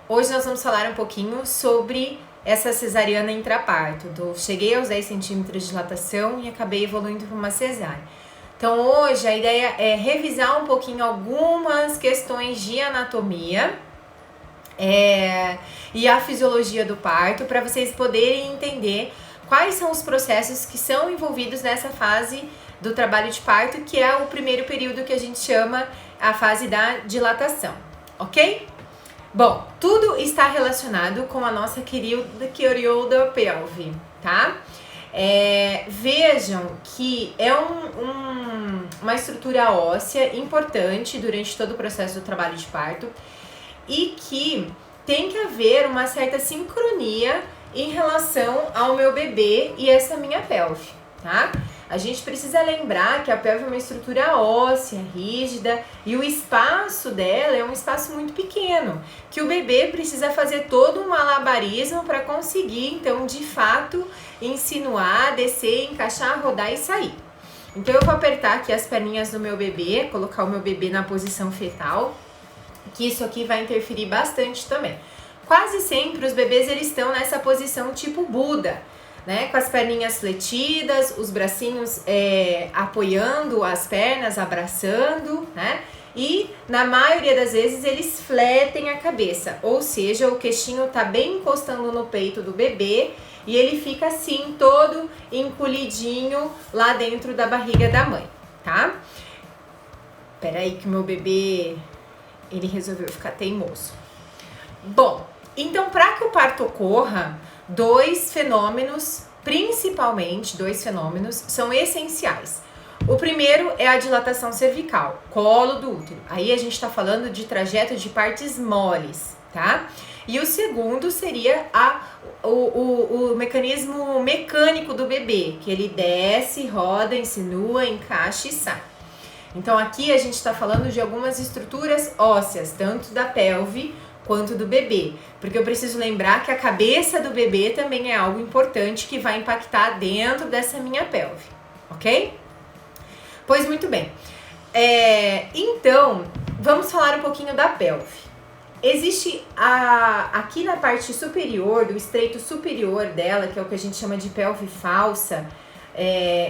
Hoje nós vamos falar um pouquinho sobre essa cesariana intraparto. Cheguei aos 10 centímetros de dilatação e acabei evoluindo para uma cesárea. Então hoje a ideia é revisar um pouquinho algumas questões de anatomia e a fisiologia do parto, para vocês poderem entender quais são os processos que são envolvidos nessa fase do trabalho de parto, que é o primeiro período que a gente chama a fase da dilatação, ok? Bom, tudo está relacionado com a nossa querida pelve, tá? Vejam que é uma estrutura óssea importante durante todo o processo do trabalho de parto e que tem que haver uma certa sincronia em relação ao meu bebê e essa minha pelve, tá? A gente precisa lembrar que a pelve é uma estrutura óssea, rígida, e o espaço dela é um espaço muito pequeno, que o bebê precisa fazer todo um malabarismo para conseguir, então, de fato, insinuar, descer, encaixar, rodar e sair. Então, eu vou apertar aqui as perninhas do meu bebê, colocar o meu bebê na posição fetal, que isso aqui vai interferir bastante também. Quase sempre os bebês eles estão nessa posição tipo Buda, né? Com as perninhas fletidas, os bracinhos apoiando as pernas, abraçando, né? E na maioria das vezes eles fletem a cabeça, ou seja, o queixinho tá bem encostando no peito do bebê e ele fica assim, todo encolhidinho lá dentro da barriga da mãe, tá? Peraí que meu bebê, ele resolveu ficar teimoso. Bom, então para que o parto ocorra, principalmente dois fenômenos, são essenciais. O primeiro é a dilatação cervical, colo do útero. Aí a gente está falando de trajeto de partes moles, tá? E o segundo seria o mecanismo mecânico do bebê, que ele desce, roda, insinua, encaixa e sai. Então aqui a gente está falando de algumas estruturas ósseas, tanto da pelve quanto do bebê, porque eu preciso lembrar que a cabeça do bebê também é algo importante que vai impactar dentro dessa minha pelve, ok? Pois muito bem, então vamos falar um pouquinho da pelve. Existe aqui na parte superior, do estreito superior dela, que é o que a gente chama de pelve falsa,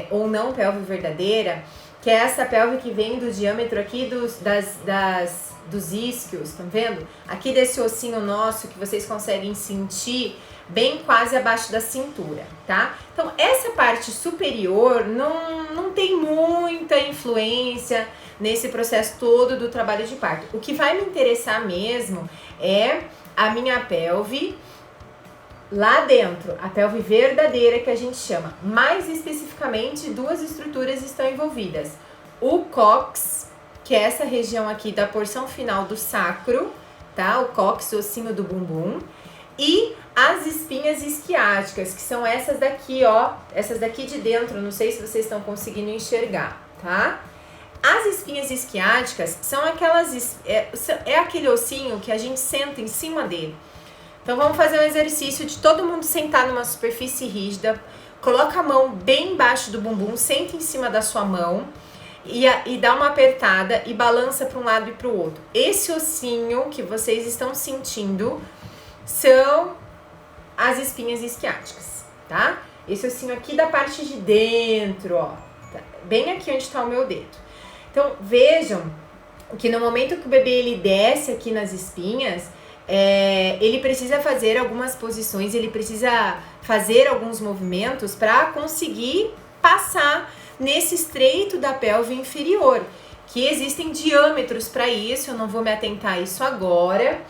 ou não pelve verdadeira, que é essa pelve que vem do diâmetro aqui dos isquios, estão vendo? Aqui desse ossinho nosso que vocês conseguem sentir bem quase abaixo da cintura, tá? Então, essa parte superior não tem muita influência nesse processo todo do trabalho de parto. O que vai me interessar mesmo é a minha pelve lá dentro, a pelve verdadeira que a gente chama. Mais especificamente, duas estruturas estão envolvidas. O cóccix, que é essa região aqui da porção final do sacro, tá? O cóccix, o ossinho do bumbum. E as espinhas isquiáticas, que são essas daqui, ó. Essas daqui de dentro, não sei se vocês estão conseguindo enxergar, tá? As espinhas isquiáticas são aquelas... É aquele ossinho que a gente senta em cima dele. Então, vamos fazer um exercício de todo mundo sentar numa superfície rígida. Coloca a mão bem embaixo do bumbum, senta em cima da sua mão e dá uma apertada e balança para um lado e para o outro. Esse ossinho que vocês estão sentindo são as espinhas isquiáticas, tá? Esse ossinho aqui da parte de dentro, ó. Tá? Bem aqui onde está o meu dedo. Então, vejam que no momento que o bebê ele desce aqui nas espinhas, ele precisa fazer algumas posições, ele precisa fazer alguns movimentos para conseguir passar nesse estreito da pelve inferior, que existem diâmetros para isso. Eu não vou me atentar a isso agora,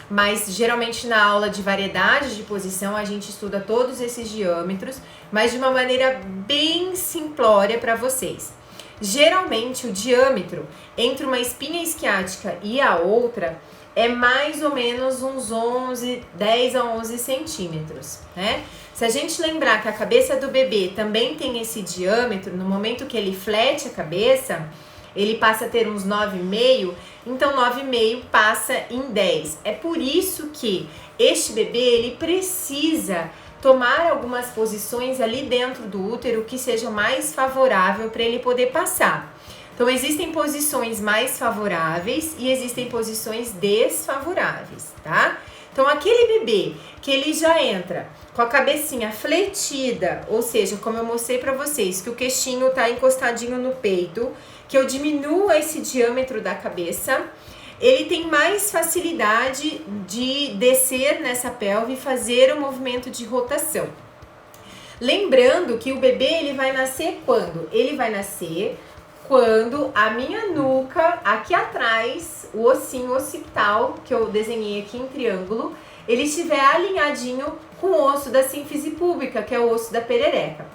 mas geralmente na aula de variedade de posição a gente estuda todos esses diâmetros, mas de uma maneira bem simplória para vocês. Geralmente o diâmetro entre uma espinha isquiática e a outra é mais ou menos uns 10 a 11 centímetros, né? Se a gente lembrar que a cabeça do bebê também tem esse diâmetro, no momento que ele flete a cabeça, ele passa a ter uns 9,5, então 9,5 passa em 10. É por isso que este bebê, ele precisa tomar algumas posições ali dentro do útero que sejam mais favoráveis para ele poder passar. Então, existem posições mais favoráveis e existem posições desfavoráveis, tá? Então, Então, aquele bebê que ele já entra com a cabecinha fletida, ou seja, como eu mostrei para vocês, que o queixinho tá encostadinho no peito, que eu diminuo esse diâmetro da cabeça, ele tem mais facilidade de descer nessa pelve e fazer o movimento de rotação. Lembrando que o bebê ele vai nascer quando? Ele vai nascer quando a minha nuca, aqui atrás, o ossinho occipital, que eu desenhei aqui em triângulo, ele estiver alinhadinho com o osso da sínfise púbica, que é o osso da perereca.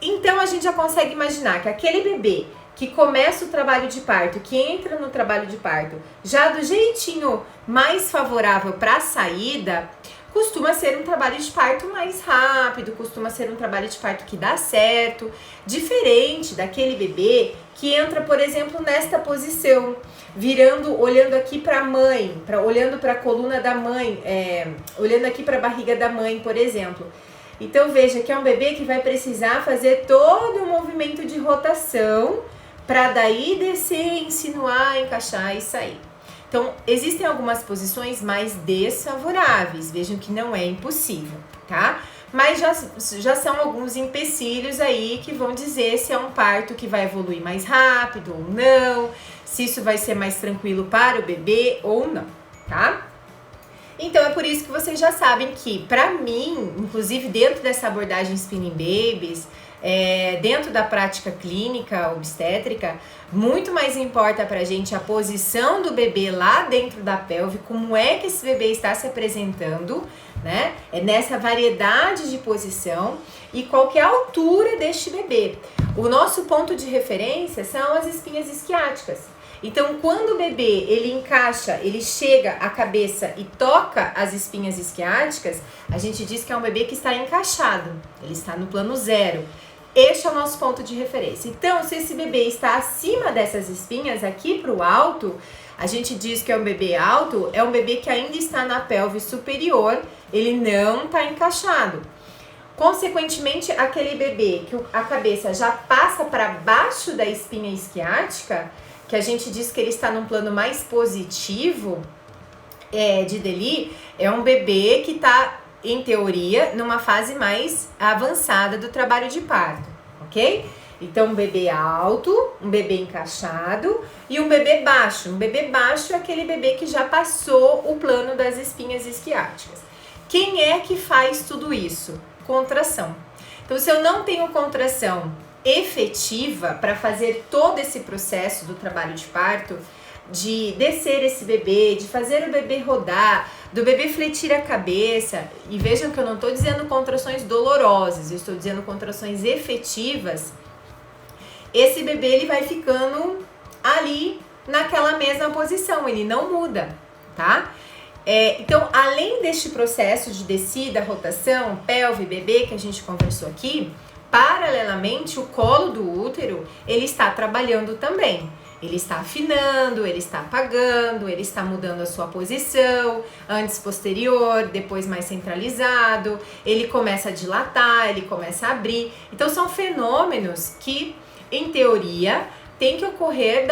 Então, a gente já consegue imaginar que aquele bebê que começa o trabalho de parto, que entra no trabalho de parto, já do jeitinho mais favorável para a saída, costuma ser um trabalho de parto mais rápido, costuma ser um trabalho de parto que dá certo, diferente daquele bebê que entra, por exemplo, nesta posição, virando, olhando aqui para a mãe, olhando para a coluna da mãe, olhando aqui para a barriga da mãe, por exemplo. Então veja que é um bebê que vai precisar fazer todo o movimento de rotação para daí descer, insinuar, encaixar e sair. Então, existem algumas posições mais desfavoráveis, vejam que não é impossível, tá? Mas já são alguns empecilhos aí que vão dizer se é um parto que vai evoluir mais rápido ou não, se isso vai ser mais tranquilo para o bebê ou não, tá? Então, é por isso que vocês já sabem que, pra mim, inclusive dentro dessa abordagem Spinning Babies, dentro da prática clínica obstétrica, muito mais importa pra gente a posição do bebê lá dentro da pelve, como é que esse bebê está se apresentando, né? É nessa variedade de posição e qual que é a altura deste bebê. O nosso ponto de referência são as espinhas isquiáticas. Então, quando o bebê, ele encaixa, ele chega a cabeça e toca as espinhas isquiáticas, a gente diz que é um bebê que está encaixado, ele está no plano zero. Este é o nosso ponto de referência. Então, se esse bebê está acima dessas espinhas, aqui para o alto, a gente diz que é um bebê alto, é um bebê que ainda está na pelve superior, ele não está encaixado. Consequentemente, aquele bebê que a cabeça já passa para baixo da espinha isquiática, que a gente diz que ele está num plano mais positivo de Deli, é um bebê que está, em teoria, numa fase mais avançada do trabalho de parto, ok? Então, um bebê alto, um bebê encaixado e um bebê baixo. Um bebê baixo é aquele bebê que já passou o plano das espinhas isquiáticas. Quem é que faz tudo isso? Contração. Então, se eu não tenho contração efetiva para fazer todo esse processo do trabalho de parto, de descer esse bebê, de fazer o bebê rodar, do bebê fletir a cabeça, e vejam que eu não estou dizendo contrações dolorosas, eu estou dizendo contrações efetivas, esse bebê ele vai ficando ali naquela mesma posição, ele não muda, tá? Então, além deste processo de descida, rotação, pelve, bebê que a gente conversou aqui, paralelamente, o colo do útero, ele está trabalhando também. Ele está afinando, ele está apagando, ele está mudando a sua posição, antes posterior, depois mais centralizado, ele começa a dilatar, ele começa a abrir. Então, são fenômenos que, em teoria, tem que ocorrer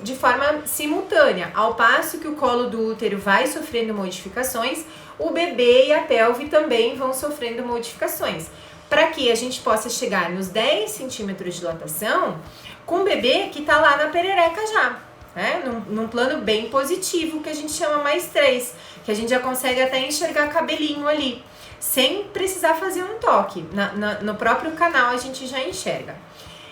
de forma simultânea. Ao passo que o colo do útero vai sofrendo modificações, o bebê e a pelve também vão sofrendo modificações, para que a gente possa chegar nos 10 centímetros de dilatação com um bebê que está lá na perereca já, né? Num plano bem positivo, que a gente chama mais 3, que a gente já consegue até enxergar cabelinho ali, sem precisar fazer um toque. No próprio canal a gente já enxerga.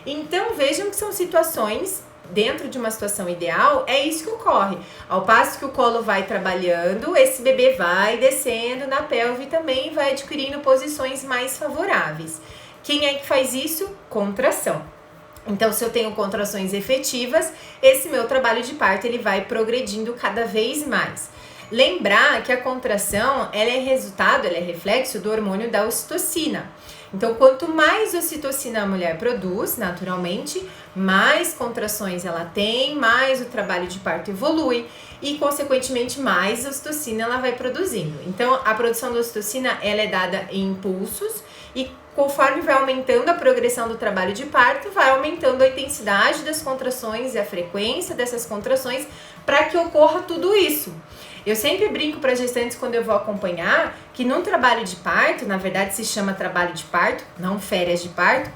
Então vejam que são situações, dentro de uma situação ideal, é isso que ocorre. Ao passo que o colo vai trabalhando, esse bebê vai descendo na pelve e também vai adquirindo posições mais favoráveis. Quem é que faz isso? Contração. Então, se eu tenho contrações efetivas, esse meu trabalho de parto ele vai progredindo cada vez mais. Lembrar que a contração ela é resultado, ela é reflexo do hormônio da ocitocina. Então, quanto mais ocitocina a mulher produz, naturalmente, mais contrações ela tem, mais o trabalho de parto evolui e, consequentemente, mais ocitocina ela vai produzindo. Então, a produção da ocitocina ela é dada em impulsos e, conforme vai aumentando a progressão do trabalho de parto, vai aumentando a intensidade das contrações e a frequência dessas contrações para que ocorra tudo isso. Eu sempre brinco para gestantes quando eu vou acompanhar que num trabalho de parto, na verdade se chama trabalho de parto, não férias de parto,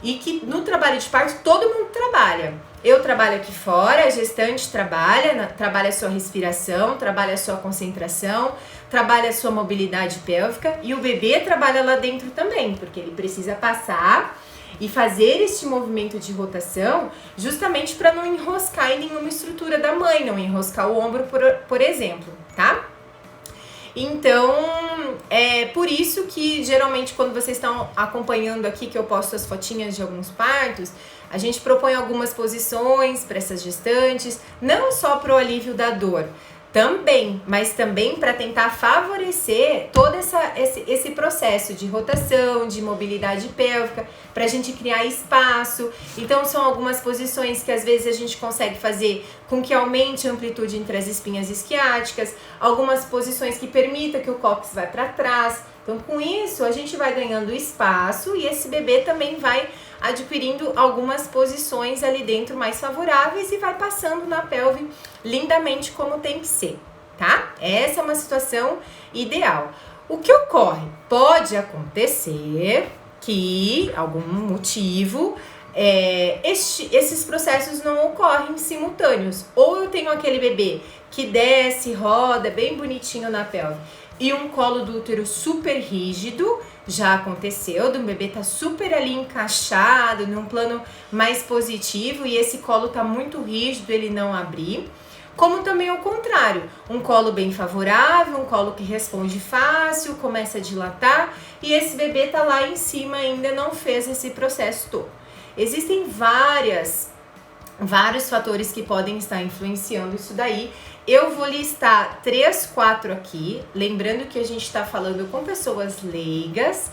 e que no trabalho de parto todo mundo trabalha. Eu trabalho aqui fora, a gestante trabalha a sua respiração, trabalha a sua concentração, trabalha a sua mobilidade pélvica e o bebê trabalha lá dentro também, porque ele precisa passar e fazer este movimento de rotação justamente para não enroscar em nenhuma estrutura da mãe, não enroscar o ombro, por exemplo, tá? Então, é por isso que geralmente quando vocês estão acompanhando aqui que eu posto as fotinhas de alguns partos, a gente propõe algumas posições para essas gestantes, não só para o alívio da dor, também, mas também para tentar favorecer todo esse processo de rotação, de mobilidade pélvica, para a gente criar espaço. Então são algumas posições que às vezes a gente consegue fazer com que aumente a amplitude entre as espinhas isquiáticas, algumas posições que permitam que o cóccix vá para trás. Então com isso a gente vai ganhando espaço e esse bebê também vai adquirindo algumas posições ali dentro mais favoráveis e vai passando na pelve lindamente como tem que ser, tá? Essa é uma situação ideal. O que ocorre? Pode acontecer que, algum motivo, esses processos não ocorrem simultâneos. Ou eu tenho aquele bebê que desce, roda bem bonitinho na pelve e um colo do útero super rígido, já aconteceu, do bebê tá super ali encaixado, num plano mais positivo e esse colo tá muito rígido, ele não abrir. Como também o contrário, um colo bem favorável, um colo que responde fácil, começa a dilatar e esse bebê tá lá em cima, ainda não fez esse processo todo. Existem vários fatores que podem estar influenciando isso daí. Eu vou listar 3, 4 aqui, lembrando que a gente está falando com pessoas leigas,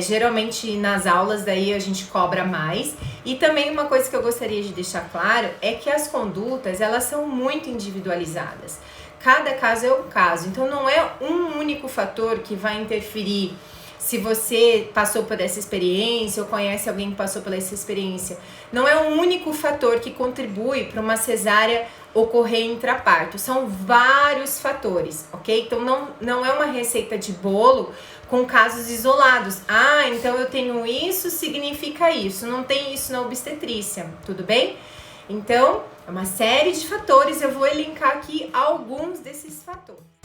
geralmente nas aulas daí a gente cobra mais. E também uma coisa que eu gostaria de deixar claro é que as condutas, elas são muito individualizadas. Cada caso é um caso, então não é um único fator que vai interferir se você passou por essa experiência ou conhece alguém que passou por essa experiência. Não é um único fator que contribui para uma cesárea ocorrer intraparto. São vários fatores, ok? Então não é uma receita de bolo com casos isolados. Ah, então eu tenho isso, significa isso. Não tem isso na obstetrícia, tudo bem? Então, é uma série de fatores. Eu vou elencar aqui alguns desses fatores.